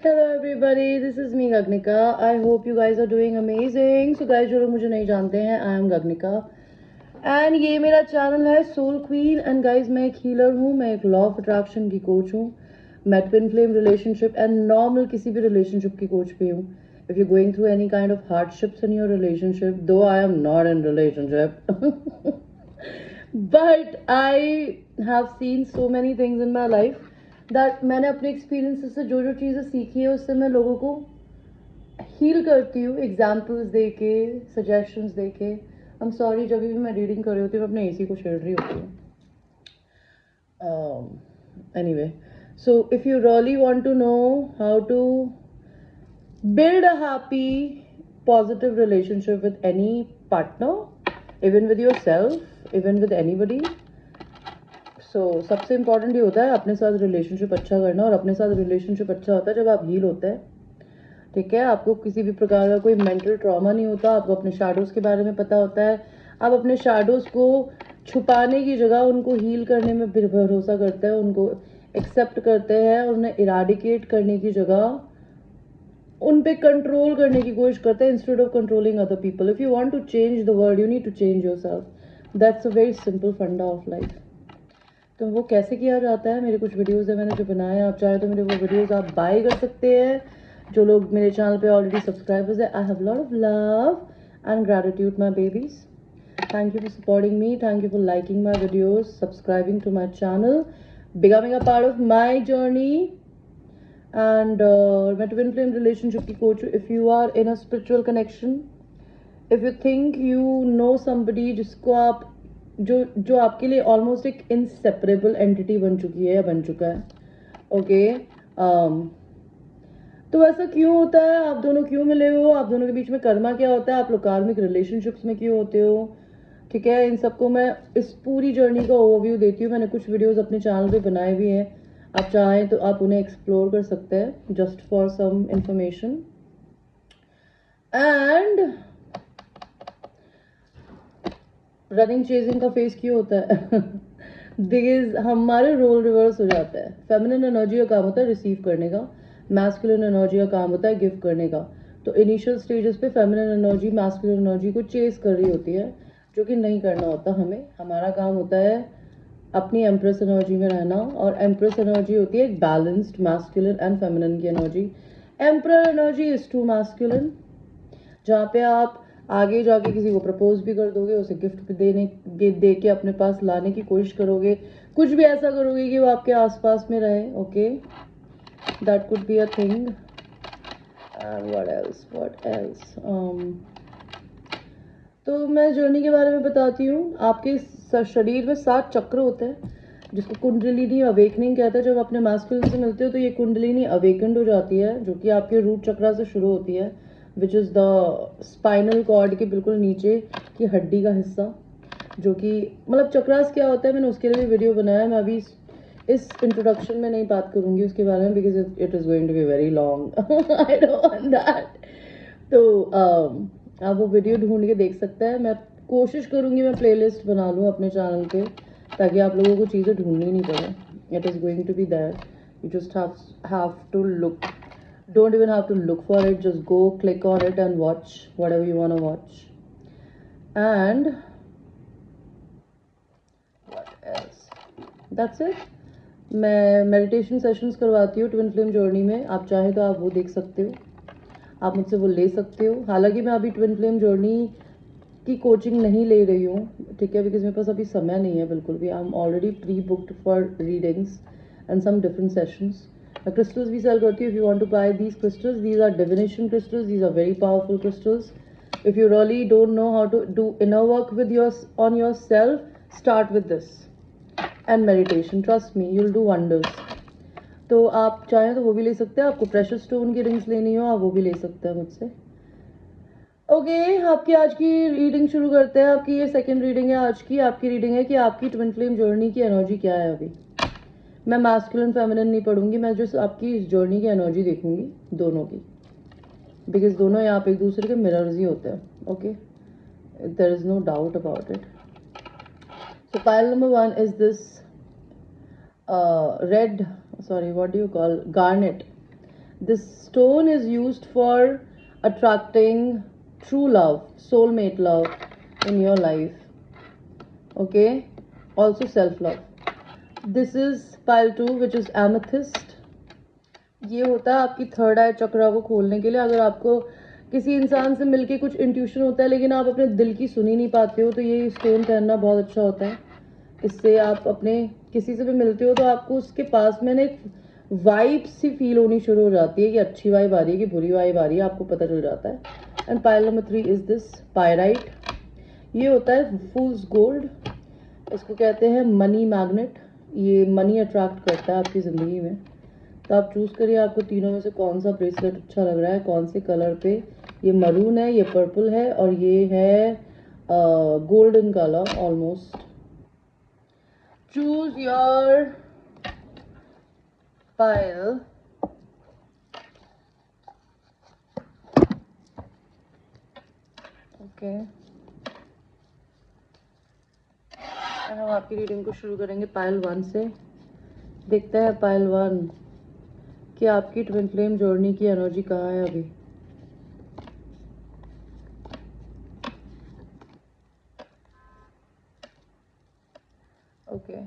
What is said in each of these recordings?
Hello everybody, this is me Gagnika. I hope you guys are doing amazing. So guys, जो लोग मुझे नहीं जानते हैं, I am Gagnika and ये मेरा चैनल है Soul Queen and guys मैं एक हीलर हूँ, मैं एक लॉ ऑफ अट्रैक्शन की कोच हूँ, मैं twin flame relationship and normal किसी भी रिलेशनशिप की कोच भी हूँ. If you're going through any kind of hardships in your relationship, though I am not in relationship, but I have seen so many things in my life that मैंने अपने experience से जो जो चीज़ें सीखी है उससे मैं लोगों को हील करती हूँ, एग्जाम्पल्स दे के, सजेशंस दे के. आई एम सॉरी, जब भी मैं रीडिंग कर रही होती हूँ मैं अपने एसी को छेड़ रही होती हूँ. Anyway, so if you really want to know how to build a happy positive relationship with any partner, even with yourself, even with anybody, सबसे इम्पॉर्टेंट ये होता है अपने साथ रिलेशनशिप अच्छा करना. और अपने साथ रिलेशनशिप अच्छा होता है जब आप हील होते हैं. ठीक है, आपको किसी भी प्रकार का कोई मेंटल ट्रॉमा नहीं होता, आपको अपने शैडोज़ के बारे में पता होता है, आप अपने शैडोज़ को छुपाने की जगह उनको हील करने में भरोसा करते हैं, उनको एक्सेप्ट करते हैं, उन्हें इराडिकेट करने की जगह उन पे कंट्रोल करने की कोशिश करते हैं instead of controlling other people. If you want to change the world you need to change yourself. That's a very simple funda of life. तो वो कैसे किया जाता है, मेरे कुछ वीडियोस है मैंने जो बनाए हैं, आप चाहे तो मेरे वो वीडियोस आप बाय कर सकते हैं. जो लोग मेरे चैनल पे ऑलरेडी सब्सक्राइबर्स है, I have lot of love and gratitude my babies. Thank you for supporting me, thank you for liking my videos, subscribing to my channel, becoming a part of my journey. And मैं twin flame relationship की coach हूँ. If you are in a spiritual connection, if you think you know somebody जिसको आप जो आपके लिए almost एक inseparable entity बन चुकी है या बन चुका है, ओके. तो ऐसा क्यों होता है, आप दोनों क्यों मिले हो, आप दोनों के बीच में कर्मा क्या होता है, आप लोग कार्मिक रिलेशनशिप्स में क्यों होते हो. ठीक है, इन सबको मैं इस पूरी जर्नी का ओवरव्यू देती हूँ. मैंने कुछ वीडियोस अपने चैनल पे बनाए भी हैं, आप चाहें तो आप उन्हें एक्सप्लोर कर सकते हैं just for some information. And running chasing का फेस क्यों होता है बिकॉज हमारे रोल रिवर्स हो जाता है. फेमिनिन एनर्जी का काम होता है रिसीव करने का, मैस्कुलिन एनर्जी का काम होता है गिव करने का. तो इनिशियल स्टेजेस पे फेमिनिन एनर्जी मैस्कुलिन एनर्जी को चेस कर रही होती है, जो कि नहीं करना होता हमें. हमारा काम होता है अपनी एम्प्रेस एनर्जी में रहना. और एम्प्रेस एनर्जी होती है एक बैलेंस्ड मैस्कुलिन एंड फेमिनिन की energy. Emperor energy is too masculine, जहाँ पे आप आगे जाके किसी को प्रपोज भी कर दोगे, उसे गिफ्ट भी दे के अपने पास लाने की कोशिश करोगे, कुछ भी ऐसा करोगे कि वो आपके आसपास में रहे. Okay, that could be a thing. What else तो मैं जर्नी के बारे में बताती हूँ. आपके शरीर में 7 चक्र होते हैं जिसको कुंडलिनी अवेकनिंग कहते हैं. जब अपने मैस्कुलिन से मिलते हो तो ये कुंडलिनी अवेकन्ड हो जाती है, जो कि आपके रूट चक्रा से शुरू होती है, which is the spinal cord के बिल्कुल नीचे की हड्डी का हिस्सा, जो कि मतलब चक्रास क्या होता है मैंने उसके लिए भी वीडियो बनाया है. मैं अभी इस इंट्रोडक्शन में नहीं बात करूँगी उसके बारे में, because it is going to be very long. I don't want that. तो आप वो वीडियो ढूंढ के देख सकते हैं. मैं कोशिश करूँगी मैं प्लेलिस्ट बना लूँ अपने चैनल पे, ताकि आप लोगों को चीज़ें ढूंढनी नहीं पड़े. It is going to be there, you just have to look. Don't even have to look for it, just go click on it and watch whatever you want to watch. And what else, that's it. मैं meditation sessions करवाती हूँ twin flame journey में, आप चाहे तो आप वो देख सकते हो, आप मुझसे वो ले सकते हो. हालांकि मैं अभी ट्विन फ्लेम जर्नी की कोचिंग नहीं ले रही हूँ, ठीक है, बिकॉज मेरे पास अभी समय नहीं है बिल्कुल भी. I am already pre booked for readings and some different sessions. मैं क्रिस्टल्स भी सेल करती हूँ. If you want to buy these crystals, these are divination crystals, these are very powerful crystals. If you really don't know how to do inner work with on your self, start with this and meditation. Trust me, you will do wonders. तो आप चाहें तो वो भी ले सकते हैं. आपको प्रेशर स्टोन की रिंग्स लेनी हो आप वो भी ले सकते हैं मुझसे. ओके, आपकी आज की रीडिंग शुरू करते हैं. आपकी ये सेकंड रीडिंग है. आज की आपकी रीडिंग है कि आपकी ट्विन फ्लेम जर्नी की एनर्जी क्या है. अभी मैं मैस्कुलिन फेमिनिन नहीं पढ़ूंगी, मैं जो आपकी इस जर्नी की एनर्जी देखूंगी दोनों की, बिकॉज दोनों यहाँ पे एक दूसरे के मिरर्स ही होते हैं. Okay, there is no doubt about it. So pile number 1 is this red, sorry, what do you call, garnet. This stone is used for attracting true love, soulmate love in your life. Okay, also self love. This is pile 2, which is amethyst. ये होता है आपकी third आई चक्रा को खोलने के लिए. अगर आपको किसी इंसान से मिलके कुछ इंट्यूशन होता है लेकिन आप अपने दिल की सुन ही नहीं पाते हो, तो ये स्टोन पहनना बहुत अच्छा होता है. इससे आप अपने किसी से भी मिलते हो तो आपको उसके पास में ना एक वाइब सी फील होनी शुरू हो जाती है कि अच्छी वाइब आ रही है कि बुरी वाइब आ रही है, आपको पता चल जाता है. And pile number 3 is this pyrite. ये होता है फूल्स गोल्ड. इसको कहते हैं मनी मैग्नेट. ये मनी अट्रैक्ट करता है आपकी ज़िंदगी में. तो आप चूज़ करिए आपको तीनों में से कौन सा ब्रेसलेट अच्छा लग रहा है, कौन से कलर पे. ये मरून है, ये पर्पल है और ये है golden colour almost. Choose your pile. Okay, हम आपकी रीडिंग को शुरू करेंगे पाइल 1 से. देखते हैं पाइल 1 कि आपकी ट्विन फ्लेम जर्नी की एनर्जी कहाँ है अभी. ओके,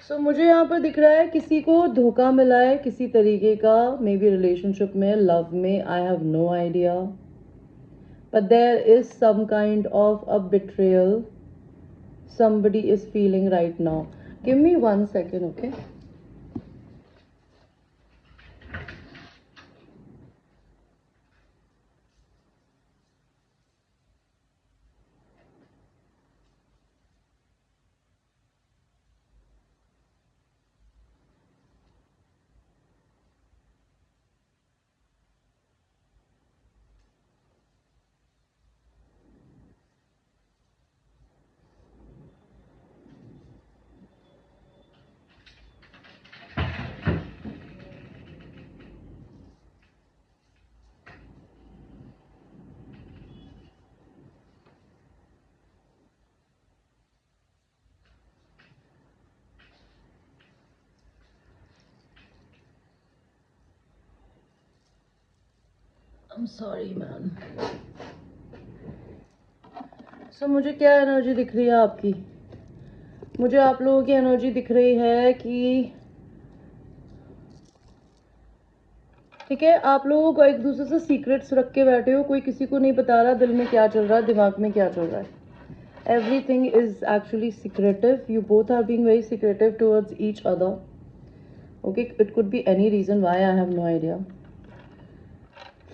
सो मुझे यहाँ पर दिख रहा है किसी को धोखा मिला है किसी तरीके का, मे बी रिलेशनशिप में, लव में, I have no idea. But there is some kind of a betrayal somebody is feeling right now. Give me 1 second, okay? I'm sorry man. So मुझे क्या एनर्जी दिख रही है आपकी. मुझे आप लोगों की एनर्जी दिख रही है कि ठीक है, आप लोगों को एक दूसरे से सीक्रेट्स रख के बैठे हो. कोई किसी को नहीं बता रहा दिल में क्या चल रहा है, दिमाग में क्या चल रहा है. Everything is actually secretive. You both are being very secretive towards each other. Okay, it could be any reason why, I have no idea.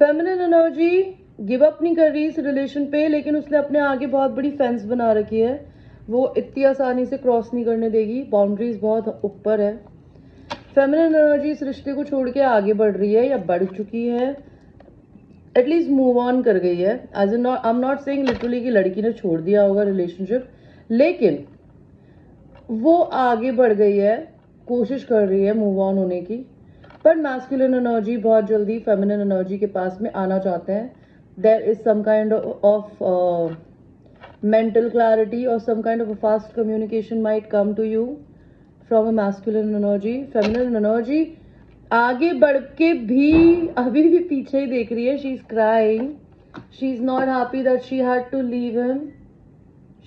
Feminine energy give up नहीं कर रही इस रिलेशन पे, लेकिन उसने अपने आगे बहुत बड़ी फेंस बना रखी है. वो इतनी आसानी से क्रॉस नहीं करने देगी. बाउंड्रीज बहुत ऊपर है. फेमिनिन एनर्जी इस रिश्ते को छोड़ के आगे बढ़ रही है या बढ़ चुकी है, एटलीस्ट मूव ऑन कर गई है. As in I am not saying literally कि लड़की ने छोड़ दिया होगा रिलेशनशिप, लेकिन वो आगे बढ़ गई है, कोशिश कर रही है मूव ऑन होने की. पर मैस्कुलिन एनर्जी बहुत जल्दी फेमिनिन एनर्जी के पास में आना चाहते हैं. There is some kind of mental clarity और some kind of a fast communication might come to you from a masculine energy. Feminine energy आगे बढ़ के भी अभी भी पीछे ही देख रही है. She is crying. She is not happy that she had to leave him.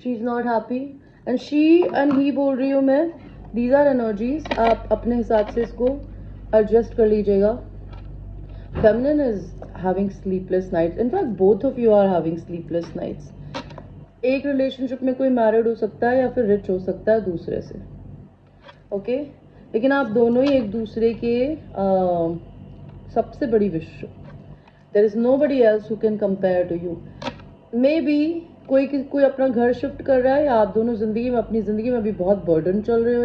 She is not happy and she and ही बोल रही हूँ मैं. These are energies. आप अपने हिसाब से इसको एडजस्ट कर लीजिएगा. Feminine is having sleepless nights. In fact both of you are having sleepless nights. एक रिलेशनशिप में कोई मैरिड हो सकता है या फिर रिच हो सकता है दूसरे से, ओके लेकिन आप दोनों ही एक दूसरे के सबसे बड़ी wish. There is nobody else who can compare to you. Maybe कोई अपना घर शिफ्ट कर रहा है, या आप दोनों जिंदगी में अपनी ज़िंदगी में अभी बहुत बर्डन चल रहे हो,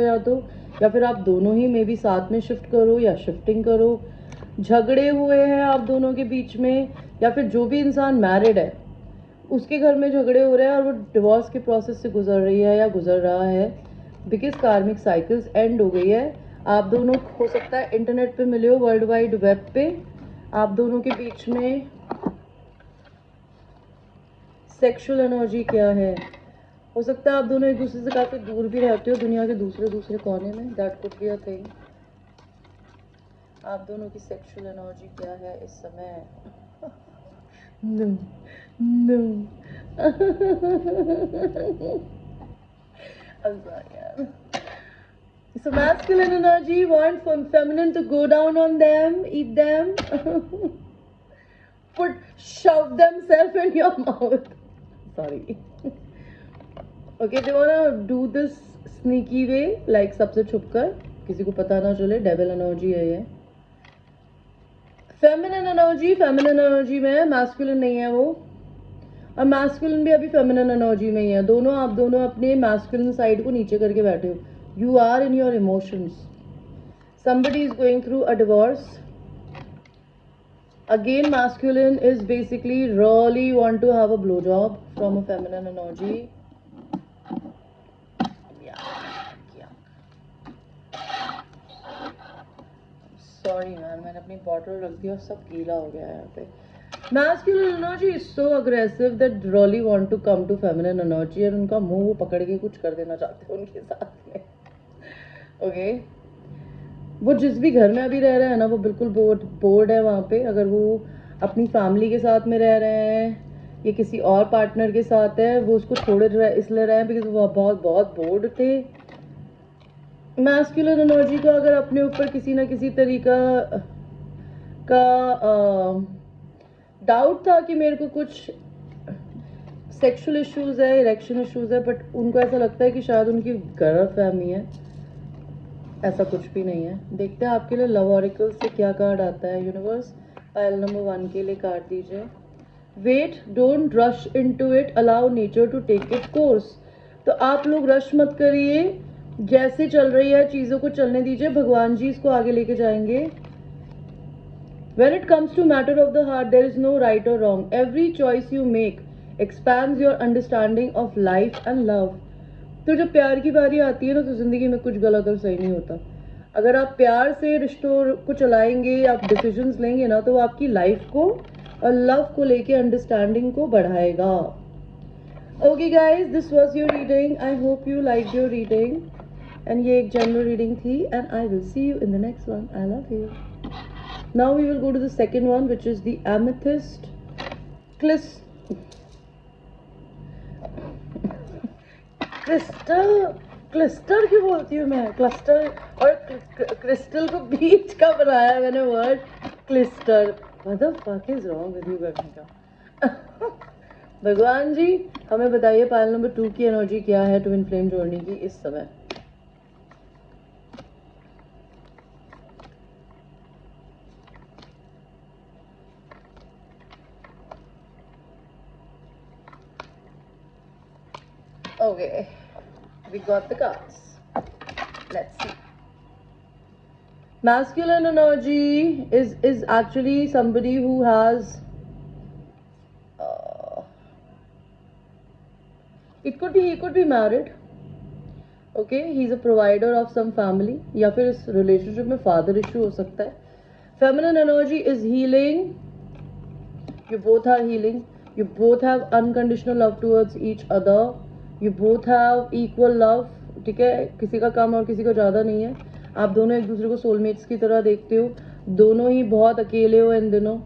या फिर आप दोनों ही मे बी साथ में शिफ्ट करो या शिफ्टिंग करो. झगड़े हुए हैं आप दोनों के बीच में, या फिर जो भी इंसान मैरिड है उसके घर में झगड़े हो रहे हैं और वो डिवोर्स के प्रोसेस से गुजर रही है या गुजर रहा है, बिकॉज कार्मिक साइकिल्स एंड हो गई है. आप दोनों हो सकता है इंटरनेट पे मिले हो, वर्ल्ड वाइड वेब पे. आप दोनों के बीच में सेक्सुअल एनर्जी क्या है. हो सकता है आप दोनों एक दूसरे से काफ़ी दूर भी रहते हो, दुनिया के दूसरे कोने में. That could be a thing. आप दोनों की सेक्सुअल एनर्जी क्या है इस समय? नो नो I'm sorry, यार. So masculine energy wants feminine to go down on them, eat them, shove themselves in your mouth. Sorry. Okay, they wanna do this sneaky way, like सबसे छुपकर, किसी को पता ना चले. Devil energy है ये. Feminine energy में है, masculine नहीं है वो. और masculine भी अभी feminine energy में ही है. आप दोनों अपने masculine side को नीचे करके बैठे हो. You are in your emotions. Somebody is going through a divorce. Again, masculine is basically really want to have a blowjob from a feminine energy. Sorry man, मैंने अपनी bottle रख दी और सब गीला हो गया है यहाँ पे. Masculine energy is so aggressive that really want to come to feminine energy और उनका मुंह वो पकड़ के कुछ कर देना चाहते हैं उनके साथ में. Okay? वो जिस भी घर में अभी रह रहे हैं ना, वो बिल्कुल बोर्ड है वहाँ पे. अगर वो अपनी फैमिली के साथ में रह रहे हैं या किसी और पार्टनर के साथ है, वो उसको छोड़े इसलिए रहे हैं बिकॉज वो बहुत बोर्ड थे. मैस्कुलिन एनर्जी को अगर अपने ऊपर किसी ना किसी तरीका का डाउट था कि मेरे को कुछ सेक्सुअल इश्यूज है, इरेक्शन इश्यूज है, बट उनको ऐसा लगता है कि शायद उनकी गलतफहमी है. ऐसा कुछ भी नहीं है. देखते हैं आपके लिए लव ऑरिकल से क्या कार्ड आता है. यूनिवर्स, पाइल नंबर 1 के लिए कार्ड दीजिए. Wait, don't rush into it, allow nature to take it course. तो आप लोग रश मत करिए, जैसे चल रही है चीज़ों को चलने दीजिए. भगवान जी इसको आगे लेके जाएंगे. When it comes to matter of the heart, there is no right or wrong. Every choice you make expands your understanding of life and love. तो जब प्यार की बारी आती है ना, तो ज़िंदगी में कुछ गलत और सही नहीं होता. अगर आप प्यार से रिश्तों को चलाएंगे, आप डिसीजंस लेंगे ना, तो वो आपकी लाइफ को और लव को लेके अंडरस्टैंडिंग को बढ़ाएगा. Okay guys, this was your reading. I hope you like your reading. And ये एक जनरल रीडिंग थी. And I will see you in the next one. I love you. Now we will go to the second one, which is the amethyst crystal क्यों बोलती हूँ मैं? Cluster और crystal को बीच का बनाया मैंने word clyster. What the fuck is wrong with you करने का? भगवान जी हमें बताइए पायल नंबर 2 की एनर्जी क्या है ट्विन फ्लेम जोड़ने की इस समय. Okay, we got the cards. Let's see. Masculine energy is actually somebody who has he could be married. Okay, he's a provider of some family, या फिर इस relationship में father issue हो सकता है. Feminine energy is healing. You both are healing. You both have unconditional love towards each other. You both have equal love. ठीक है, किसी का कम और किसी का ज़्यादा नहीं है. आप दोनों एक दूसरे को सोलमेट्स की तरह देखते हो. दोनों ही बहुत अकेले हो इन दिनों.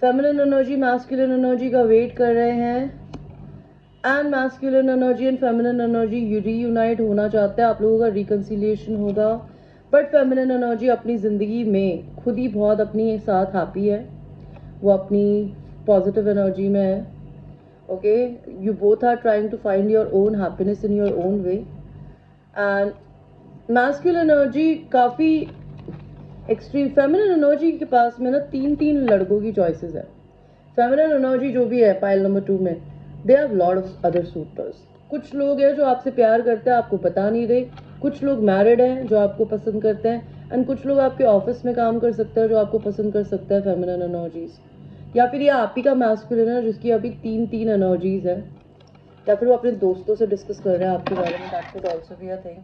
फेमिनिन एनर्जी मैस्कुलिन एनर्जी का वेट कर रहे हैं. And masculine energy and feminine energy reunite होना चाहता है. आप लोगों का रिकन्सिलिएशन होगा. बट फेमिनिन एनर्जी अपनी ज़िंदगी में खुद ही बहुत अपनी साथ हैप्पी है. वो अपनी पॉजिटिव एनर्जी में है. Okay, you both are trying to find your own happiness in your own way. And masculine energy काफ़ी extreme. feminine energy के पास में ना तीन लड़कों की choices है. feminine energy जो भी है पाइल नंबर 2 में, they have lot of other suitors. कुछ लोग हैं जो आपसे प्यार करते हैं, आपको पता नहीं रहे. कुछ लोग मैरिड हैं जो आपको पसंद करते हैं. एंड कुछ लोग आपके ऑफिस में काम कर सकते हैं जो आपको पसंद कर सकता है feminine energies. या फिर ये आप ही का मैस्कुलिन है जिसकी अभी तीन एनर्जीज है. या फिर वो अपने दोस्तों से डिस्कस कर रहे हैं आपके बारे में. That could also be a thing.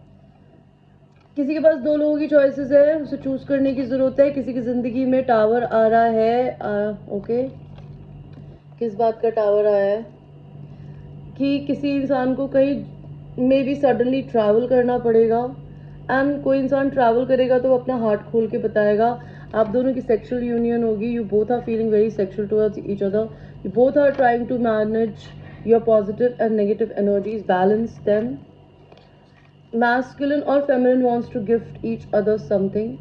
किसी के पास 2 लोगों की चॉइसेस है, उसे चूज करने की जरूरत है. किसी की जिंदगी में टावर आ रहा है. ओके, किस बात का टावर आया है? कि किसी इंसान को कहीं मे भी सडनली ट्रैवल करना पड़ेगा. एंड कोई इंसान ट्रैवल करेगा तो वो अपना हार्ट खोल के बताएगा, आप दोनों की सेक्सुअल यूनियन होगी, you both are feeling very sexual towards each other, you both are trying to manage your positive and negative energies, balance them. Masculine or feminine wants to gift each other something.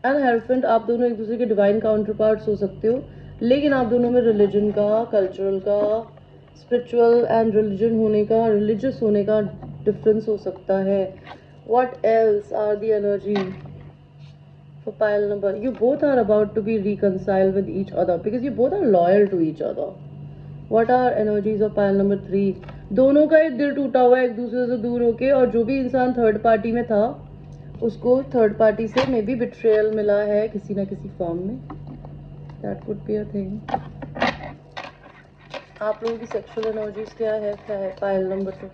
And हेल्फेंट, आप दोनों एक दूसरे के divine counter parts हो सकते हो, लेकिन आप दोनों में रिलीजन का, कल्चरल का, स्पिरिचुअल एंड रिलीजियस होने का डिफरेंस हो सकता है. What else are the energy for pile number? You both are about to be reconcile with each other because you both are loyal to each other. What are energies of pile number 3? दोनों का एक दिल टूटा हुआ है एक दूसरे से दूर होके, और जो भी इंसान थर्ड पार्टी में था उसको थर्ड पार्टी से मे बी बिट्रेयल मिला है किसी ना किसी फॉर्म में. That would be a thing. आप लोगों की सेक्सुअल एनर्जीज क्या है पाइल नंबर 2?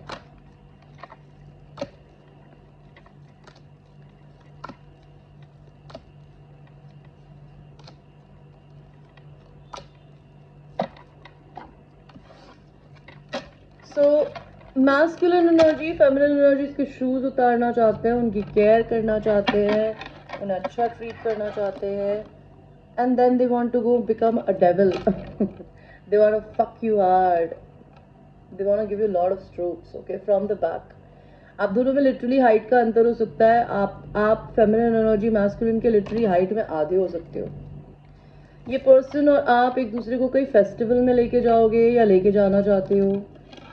सो मैस्कुलिन एनर्जी फेमिनिन एनर्जीज के शूज उतारना चाहते हैं, उनकी केयर करना चाहते हैं, उन्हें अच्छा ट्रीट करना चाहते हैं, and then they want to go become a devil. They want to fuck you hard, they want to give you lot of strokes, okay, from the back. आप दोनों में लिटरली हाइट का अंतर हो सकता है. आप फेमिनिन एनर्जी मैस्कुलिन के लिटरली हाइट में आधे हो सकते हो. ये पर्सन और आप एक दूसरे को कई फेस्टिवल में लेके जाओगे या लेके जाना चाहते हो,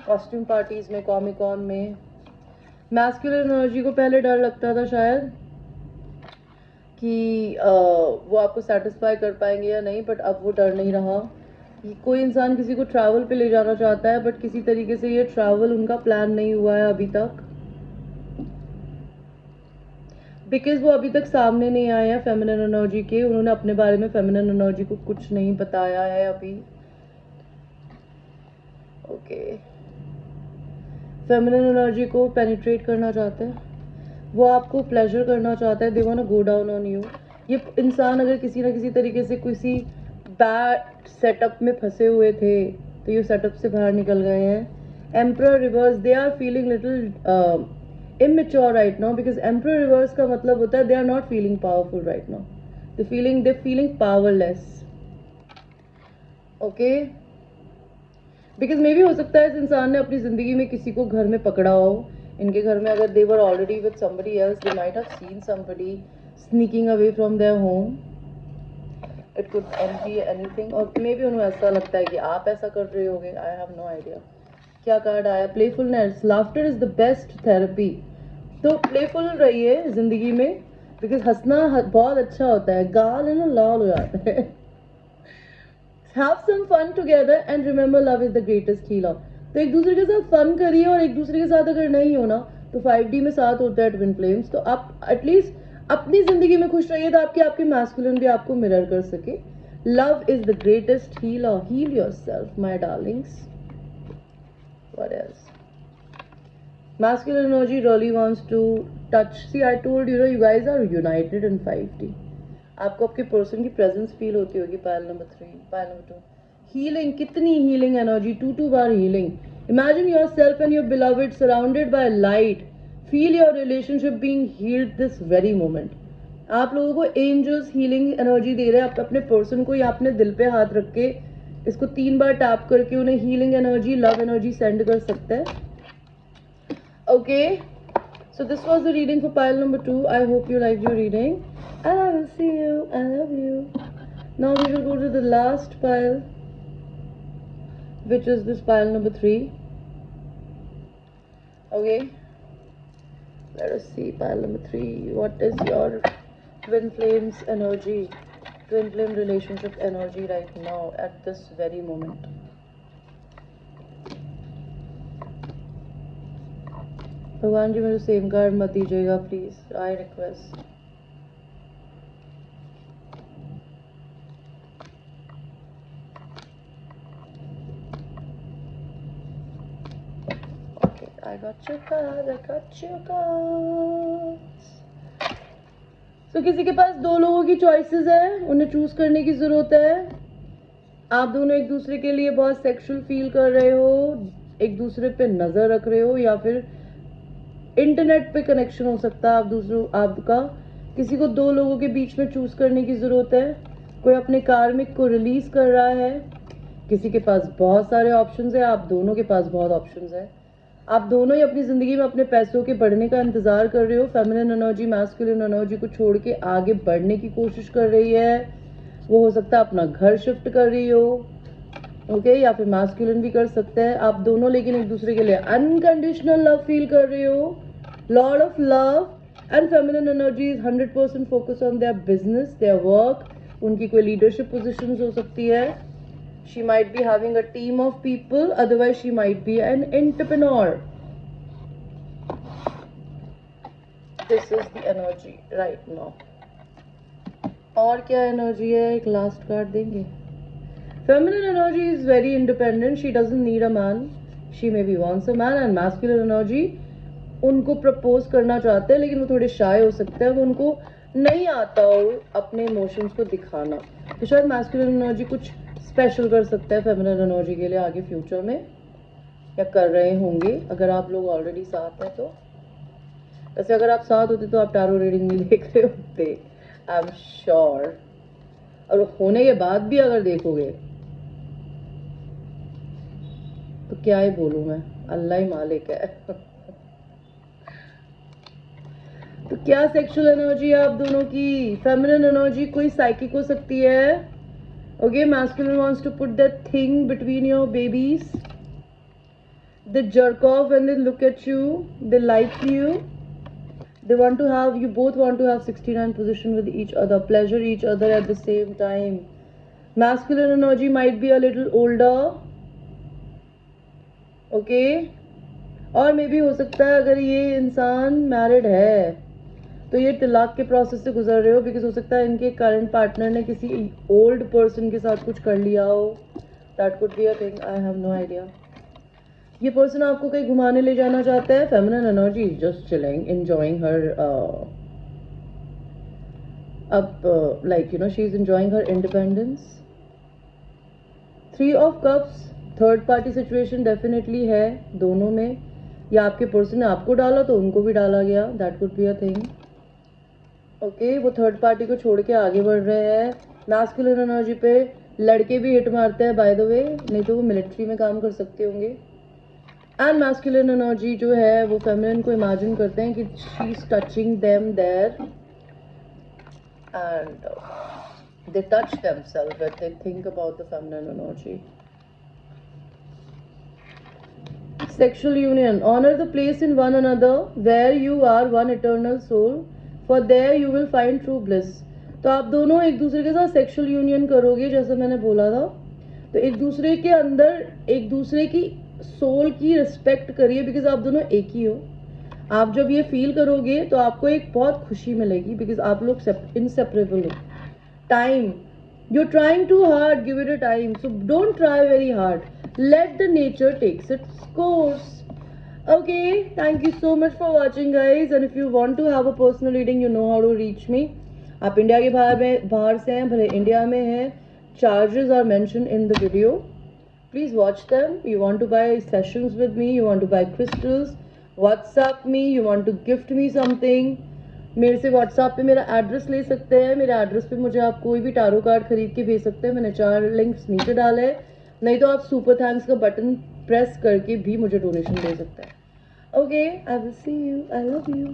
कॉस्ट्यूम पार्टीज में, कॉमिक कॉन में. मैस्कुलिन एनर्जी को पहले डर लगता था शायद कि वो आपको सेटिस्फाई कर पाएंगे या नहीं, बट अब वो डर नहीं रहा. कोई इंसान किसी को ट्रैवल पे ले जाना चाहता है, बट किसी तरीके से ये ट्रैवल उनका प्लान नहीं हुआ है अभी तक, बिकॉज वो अभी तक सामने नहीं आए हैं फेमिनिन एनर्जी के. उन्होंने अपने बारे में फेमिनिन एनर्जी को कुछ नहीं बताया है अभी. ओके, फेमिनिन एनर्जी को पेनिट्रेट करना चाहते हैं, वो आपको प्लेजर करना चाहता है. They want to go down on you. ये इंसान अगर किसी ना किसी तरीके से किसी बैड सेटअप में फंसे हुए थे तो ये सेटअप से बाहर निकल गए हैं. Emperor reverse, they are feeling little immature right now because emperor reverse का मतलब होता है they are not feeling powerful right now, they're feeling powerless. okay, because maybe हो सकता है इस इंसान ने अपनी जिंदगी में किसी को घर में पकड़ा हो. इनके घर में अगर they were already with somebody else, they might have seen somebody sneaking away from their home. it could be anything, और maybe उन्हें ऐसा लगता है कि आप ऐसा कर रहे होगे. I have no idea. क्या कार्ड आया? Playfulness, laughter is the best therapy. तो प्लेफुल रहिए जिंदगी में, बिकॉज हंसना बहुत अच्छा होता है, गाल है ना लाल हो जाता है. Have some fun together and remember love is the greatest healer. तो एक दूसरे के साथ फन करिए, और एक दूसरे के साथ अगर नहीं हो ना तो 5D में साथ होता है ट्विन फ्लेम्स. तो आप एटलीस्ट अपनी जिंदगी में खुश रहिए ताकि आपके मैस्कुलिन भी आपको मिरर कर सके. Love is the greatest healer. Heal yourself my darlings. What else? Masculine energy really wants to touch. See, I told you, you guys are united in 5D. आपको आपके पर्सन की प्रेजेंस फील होती होगी. Pile number 3, pile number 2. Healing, कितनी healing energy, 2 बार healing. Imagine yourself and your beloved surrounded by light. Feel your relationship being healed this very moment. आप लोगों को एंजल्स हीलिंग एनर्जी दे रहे हैं. आप अपने पर्सन को या अपने दिल पे हाथ रख के इसको 3 बार टैप करके उन्हें healing energy, love energy send कर सकते हैं. Okay, so this was the reading for pile number 2. I hope you like your reading and I will see you. I love you. Now we will go to the last pile, which is this pile number 3. Okay, let us see pile number 3. What is your twin flames energy, twin flame relationship energy right now at this very moment? भगवान जी मुझे same card मत दीजिएगा please, I request. Okay, I got your card, I got your cards. तो किसी के पास 2 लोगों की choices है, उन्हें चूज करने की जरूरत है. आप दोनों एक दूसरे के लिए बहुत सेक्सुअल फील कर रहे हो, एक दूसरे पे नजर रख रहे हो, या फिर इंटरनेट पे कनेक्शन हो सकता है आप दूसरों आपका, किसी को 2 लोगों के बीच में चूज करने की जरूरत है, कोई अपने कार्मिक को रिलीज कर रहा है, किसी के पास बहुत सारे ऑप्शंस है, आप दोनों के पास बहुत ऑप्शंस है, आप दोनों ही अपनी जिंदगी में अपने पैसों के बढ़ने का इंतजार कर रहे हो। फेमिनिन एनर्जी मैस्कुलिन एनर्जी को छोड़ के आगे बढ़ने की कोशिश कर रही है, वो हो सकता है अपना घर शिफ्ट कर रही हो, ओके, या फिर मैस्कुलिन भी कर सकते हैं आप दोनों, लेकिन एक दूसरे के लिए अनकंडीशनल लव फील कर रहे हो, Lord of love. And feminine energy is 100% focus on their business, their work, उनकी कोई लीडरशिप पोजीशंस हो सकती है, she might be having a team of people, otherwise she might be an entrepreneur. This is the energy right now. और क्या energy है, एक last card देंगे। Feminine energy is very independent, she doesn't need a man, she maybe wants a man. And masculine energy उनको propose करना चाहते हैं लेकिन वो थोड़े शाय हो सकते हैं, वो उनको नहीं आता हो अपने इमोशंस को दिखाना, तो शायद मैस्कुलिन एनर्जी कुछ स्पेशल कर सकता है फेमिनिन एनर्जी के लिए आगे फ्यूचर में, या कर रहे होंगे अगर आप लोग ऑलरेडी साथ हैं तो। वैसे अगर आप साथ होते तो आप टैरो रीडिंग नहीं देख रहे होते, आई एम श्योर, और होने के बाद भी अगर देखोगे तो क्या ही बोलूं मैं, अल्लाह ही मालिक है। तो क्या सेक्सुअल एनर्जी है आप दोनों की? फेमिनिन एनर्जी कोई साइकिक हो सकती है, okay, masculine wants to put that thing between your babies, they jerk off when they look at you, they like you, they want to have, you both want to have 69 position with each other, pleasure each other at the same time. Masculine energy might be a little older, okay, और मे भी हो सकता है अगर ये इंसान married है तो ये तलाक के प्रोसेस से गुजर रहे हो, बिकॉज हो सकता है इनके करंट पार्टनर ने किसी ओल्ड पर्सन के साथ कुछ कर लिया हो, that could be a thing, I have no idea. ये पर्सन आपको कहीं घुमाने ले जाना चाहता है, feminine energy is just chilling, enjoying her अब like you know she is enjoying her independence. 3 of cups, third party situation definitely है दोनों में, या आपके पर्सन ने आपको डाला तो उनको भी डाला गया, that could be a thing, okay, वो थर्ड पार्टी को छोड़ के आगे बढ़ रहे हैं। मैस्कुलिन एनर्जी पे लड़के भी हिट मारते हैं बाय द वे, नहीं तो वो मिलिट्री में काम कर सकते होंगे। एंड मैस्कुलिन एनर्जी जो है वो फेमिनिन को इमेजिन करते हैं कि she is touching them there and they touch themselves when they think about the feminine energy. Sexual union, honor the place in one another where you are one eternal soul, for there you will find true bliss. तो आप दोनों एक दूसरे के साथ sexual union करोगे जैसे मैंने बोला था, तो एक दूसरे के अंदर एक दूसरे की सोल की रिस्पेक्ट करिए, बिकॉज आप दोनों एक ही हो। आप जब ये फील करोगे तो आपको एक बहुत खुशी मिलेगी, बिकॉज आप लोग इनसेपरेबल हो। Time, you're trying too hard, give it a time, so don't try very hard, let the nature takes its course. Okay, thank you so much for watching guys, and if you want to have a personal reading you know how to reach me. आप India के बाहर से हैं, भले India में हैं, charges are mentioned in the video, please watch them. You want to buy sessions with me, you want to buy crystals, WhatsApp me, you want to gift me something, मेरे से WhatsApp पे मेरा address ले सकते हैं, मेरे address पे मुझे आप कोई भी टारो कार्ड खरीद के भेज सकते हैं, मैंने 4 लिंक्स नीचे डाले हैं, नहीं तो आप सुपर थैंक्स का बटन प्रेस करके भी मुझे डोनेशन दे सकते हैं। Okay, I will see you, I love you.